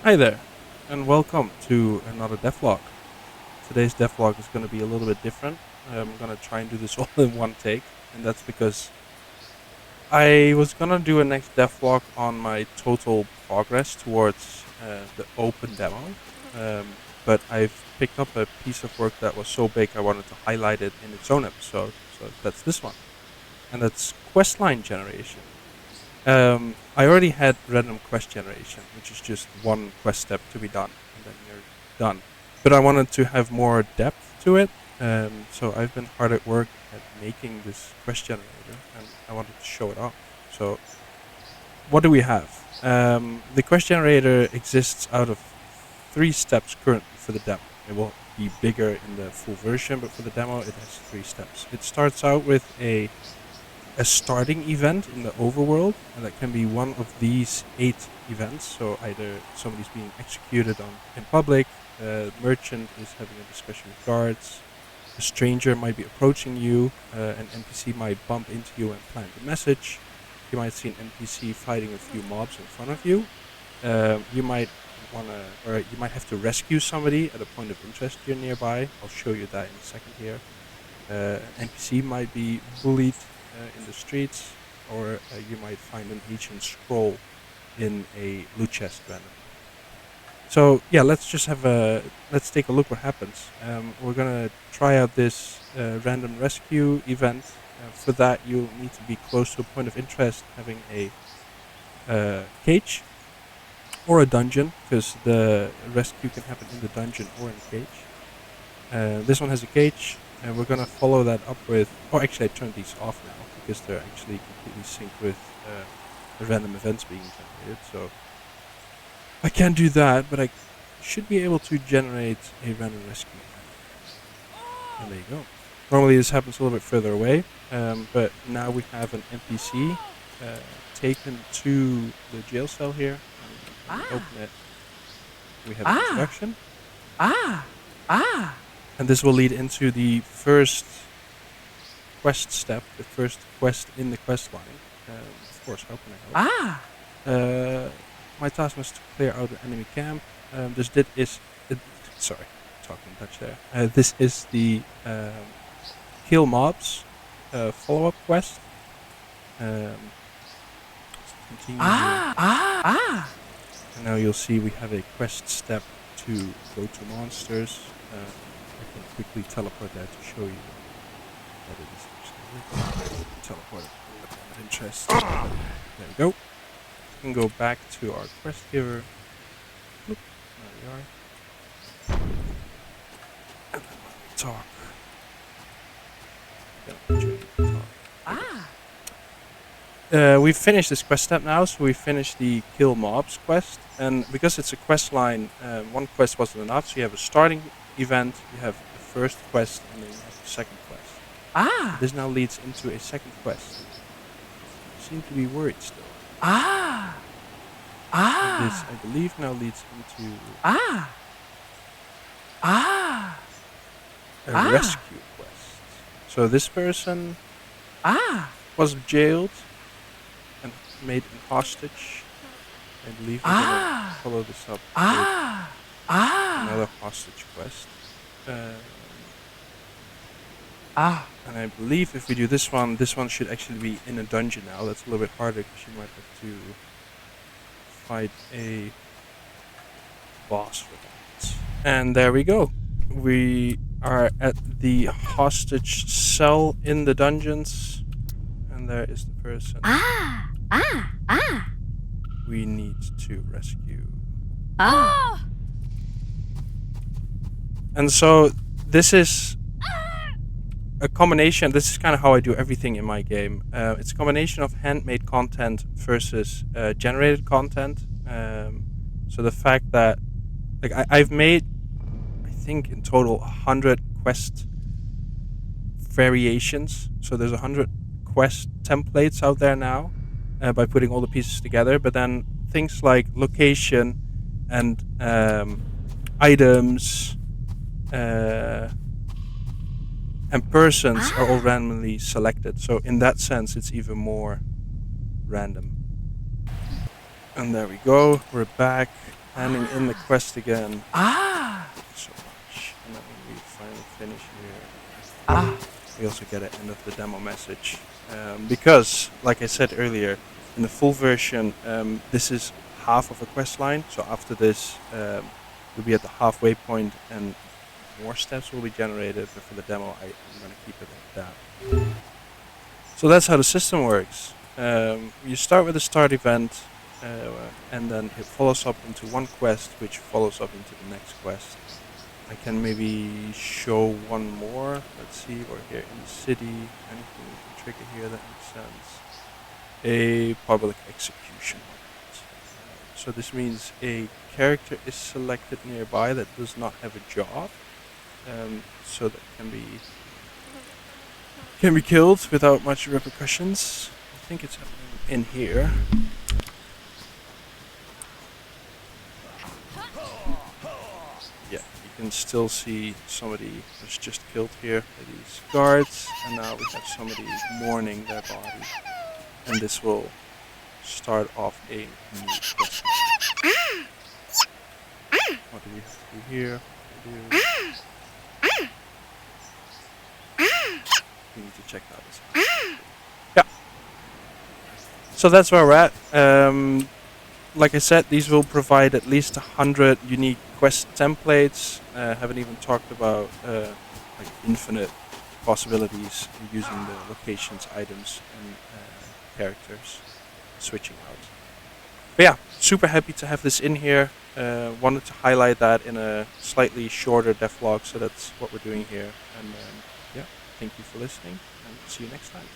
Hi there, and welcome to another devlog. Today's devlog is going to be a little bit different. I'm going to try and do this all in one take, and that's because I was going to do a next devlog on my total progress towards the open demo, but I've picked up a piece of work that was so big I wanted to highlight it in its own episode, so that's this one, and that's questline generation. I already had random quest generation, which is just one quest step to be done, and then you're done. But I wanted to have more depth to it, so I've been hard at work at making this quest generator, and I wanted to show it off. So, what do we have? The quest generator exists out of 3 steps currently for the demo. It will be bigger in the full version, but for the demo, it has 3 steps. It starts out with a starting event in the overworld, and that can be one of these 8 events. So either somebody's being executed in public, a merchant is having a discussion with guards, a stranger might be approaching you, an NPC might bump into you and plant a message. You might see an NPC fighting a few mobs in front of you. You might you might have to rescue somebody at a point of interest you're nearby. I'll show you that in a second here. An NPC might be bullied in the streets, or you might find an ancient scroll in a loot chest randomly. So yeah, let's take a look what happens. We're gonna try out this random rescue event. For that, you need to be close to a point of interest, having a cage or a dungeon, because the rescue can happen in the dungeon or in a cage. This one has a cage, and we're gonna follow that up with. Oh, actually, I turned these off now because they're actually completely synced with the random events being generated. So I can't do that, but I should be able to generate a random rescue event. And there you go. Normally this happens a little bit further away, but now we have an NPC taken to the jail cell here. And open it. We have an introduction. And this will lead into the first quest step, the first quest in the quest line. Of course, how can I help? My task was to clear out the enemy camp. Sorry, talking Dutch there. This is the kill mobs follow-up quest. Continue here. And now you'll see we have a quest step to go to monsters. I can quickly teleport there to show you that it is actually teleport of interest. There we go. We can go back to our quest giver. Oop, there we are. And then when we talk. We've finished this quest step now, so we finished the kill mobs quest, and because it's a quest line, one quest wasn't enough, so you have a starting event, you have the first quest, and then you have the second quest. This now leads into a second quest. You seem to be worried still. And this, I believe, now leads into a rescue quest. So this person was jailed and made an hostage. I believe we're gonna follow this up with another hostage quest. And I believe if we do this one should actually be in a dungeon now. That's a little bit harder because you might have to fight a boss for that. And there we go. We are at the hostage cell in the dungeons. And there is the person we need to rescue. And so this is a combination. This is kind of how I do everything in my game. It's a combination of handmade content versus generated content. So the fact that I've made, I think in total 100 quest variations. So there's 100 quest templates out there now by putting all the pieces together. But then things like location and items and persons are all randomly selected. So in that sense, it's even more random. And there we go. We're back. handing in the quest again. Ah! So much. And then when we finally finish here, Ah! we also get an end of the demo message. Because, like I said earlier, in the full version, this is half of a quest line. So after this, you'll be at the halfway point and more steps will be generated. But for the demo, I'm going to keep it like that. So that's how the system works. You start with a start event, and then it follows up into one quest, which follows up into the next quest. I can maybe show one more. Let's see, we're here in the city. Anything we can trigger here that makes sense? A public execution. So this means a character is selected nearby that does not have a job, so that can be killed without much repercussions. I think it's happening in here. Yeah, you can still see somebody was just killed here by these guards, and now we have somebody mourning their body. And this will start off a new quest. What do we have to do here? We need to check that as well. Yeah. So that's where we're at. Like I said, these will provide at least 100 unique quest templates. Haven't even talked about like infinite possibilities using the locations, items, and characters switching out. But yeah, super happy to have this in here. Wanted to highlight that in a slightly shorter devlog, so that's what we're doing here. And yeah, thank you for listening, and see you next time.